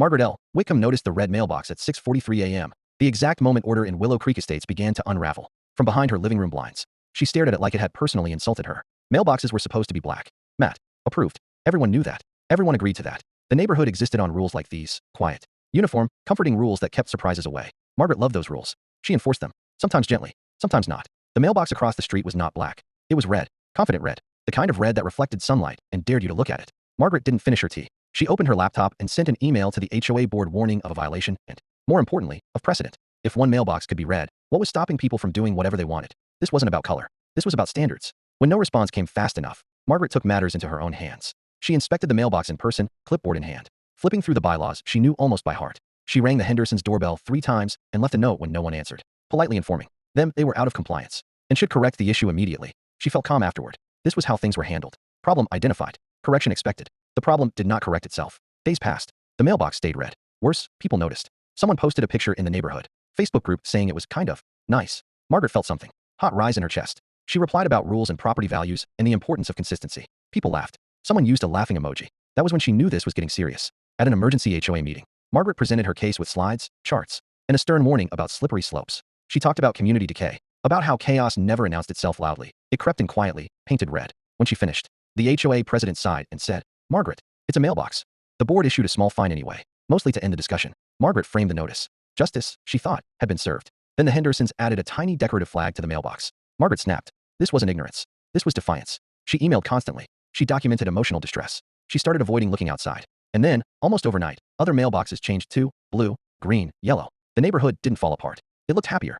Margaret L. Wickham noticed the red mailbox at 6:43 a.m., the exact moment order in Willow Creek Estates began to unravel. From behind her living room blinds, she stared at it like it had personally insulted her. Mailboxes were supposed to be black. Matte. Approved. Everyone knew that. Everyone agreed to that. The neighborhood existed on rules like these: quiet, uniform, comforting rules that kept surprises away. Margaret loved those rules. She enforced them, sometimes gently, sometimes not. The mailbox across the street was not black. It was red, confident red, the kind of red that reflected sunlight and dared you to look at it. Margaret didn't finish her tea. She opened her laptop and sent an email to the HOA board warning of a violation and, more importantly, of precedent. If one mailbox could be red, what was stopping people from doing whatever they wanted? This wasn't about color. This was about standards. When no response came fast enough, Margaret took matters into her own hands. She inspected the mailbox in person, clipboard in hand. Flipping through the bylaws she knew almost by heart. She rang the Hendersons' doorbell 3 times and left a note when no one answered, politely informing them they were out of compliance and should correct the issue immediately. She felt calm afterward. This was how things were handled. Problem identified. Correction expected. The problem did not correct itself. Days passed. The mailbox stayed red. Worse, people noticed. Someone posted a picture in the neighborhood Facebook group saying it was kind of nice. Margaret felt something hot rise in her chest. She replied about rules and property values and the importance of consistency. People laughed. Someone used a laughing emoji. That was when she knew this was getting serious. At an emergency HOA meeting, Margaret presented her case with slides, charts, and a stern warning about slippery slopes. She talked about community decay, about how chaos never announced itself loudly. It crept in quietly, painted red. When she finished, the HOA president sighed and said, "Margaret, it's a mailbox." The board issued a small fine anyway, mostly to end the discussion. Margaret framed the notice. Justice, she thought, had been served. Then the Hendersons added a tiny decorative flag to the mailbox. Margaret snapped. This wasn't ignorance. This was defiance. She emailed constantly. She documented emotional distress. She started avoiding looking outside. And then, almost overnight, other mailboxes changed too: blue, green, yellow. The neighborhood didn't fall apart. It looked happier.